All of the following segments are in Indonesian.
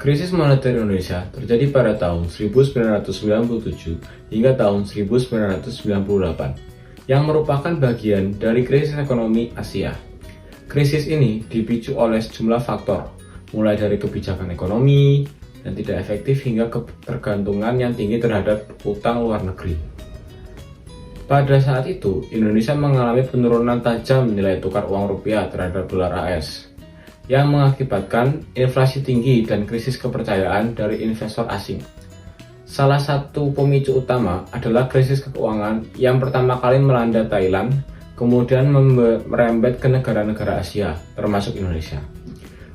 Krisis moneter Indonesia terjadi pada tahun 1997 hingga tahun 1998, yang merupakan bagian dari krisis ekonomi Asia. Krisis ini dipicu oleh sejumlah faktor, mulai dari kebijakan ekonomi dan tidak efektif hingga ketergantungan yang tinggi terhadap utang luar negeri. Pada saat itu, Indonesia mengalami penurunan tajam nilai tukar uang rupiah terhadap dolar AS, yang mengakibatkan inflasi tinggi dan krisis kepercayaan dari investor asing. Salah satu pemicu utama adalah krisis keuangan yang pertama kali melanda Thailand, kemudian merembet ke negara-negara Asia, termasuk Indonesia.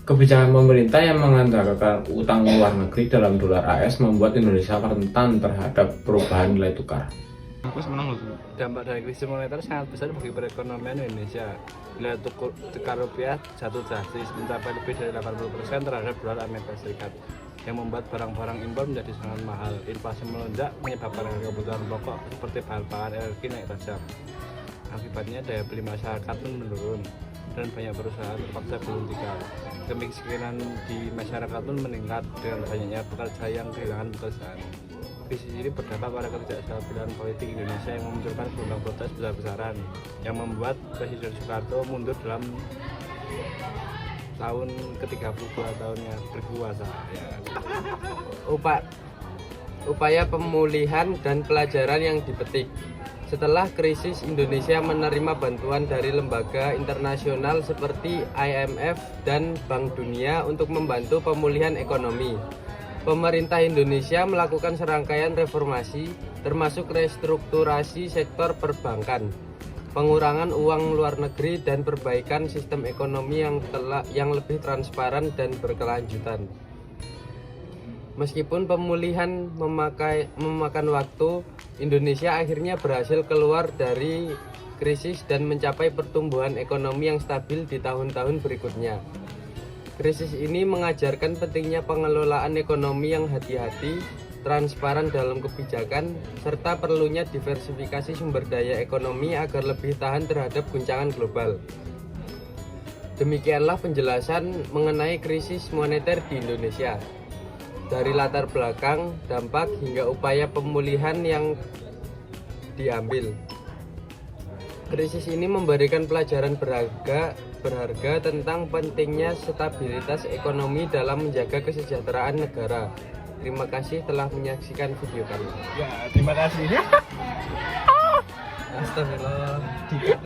Kebijakan pemerintah yang mengandalkan utang luar negeri dalam dolar AS membuat Indonesia rentan terhadap perubahan nilai tukar. Dampak dari krisis moneter sangat besar bagi perekonomian Indonesia. Nilai tukar rupiah jatuh drastis mencapai lebih dari 80% terhadap dolar Amerika Serikat, yang membuat barang-barang impor menjadi sangat mahal. Inflasi melonjak menyebabkan harga kebutuhan pokok seperti bahan pangan, energi naik tajam. Akibatnya daya beli masyarakat pun menurun dan banyak perusahaan terpaksa gulung tikar. Kemiskinan di masyarakat pun meningkat dengan banyaknya pekerja yang kehilangan pekerjaan. Krisis ini berdampak pada ketidakstabilan politik Indonesia yang memunculkan gelombang protes besar-besaran yang membuat Presiden Soekarno mundur dalam tahun ke-32 tahunnya berkuasa. Upaya pemulihan dan pelajaran yang dipetik. Setelah krisis, Indonesia menerima bantuan dari lembaga internasional seperti IMF dan Bank Dunia untuk membantu pemulihan ekonomi. Pemerintah Indonesia melakukan serangkaian reformasi, termasuk restrukturasi sektor perbankan, pengurangan uang luar negeri, dan perbaikan sistem ekonomi yang lebih transparan dan berkelanjutan. Meskipun pemulihan memakan waktu, Indonesia akhirnya berhasil keluar dari krisis dan mencapai pertumbuhan ekonomi yang stabil di tahun-tahun berikutnya. Krisis ini mengajarkan pentingnya pengelolaan ekonomi yang hati-hati, transparan dalam kebijakan, serta perlunya diversifikasi sumber daya ekonomi agar lebih tahan terhadap guncangan global. Demikianlah penjelasan mengenai krisis moneter di Indonesia. Dari latar belakang, dampak, hingga upaya pemulihan yang diambil. Krisis ini memberikan pelajaran berharga tentang pentingnya stabilitas ekonomi dalam menjaga kesejahteraan negara. Terima kasih telah menyaksikan video kami. Ya, terima kasih. Astagfirullah.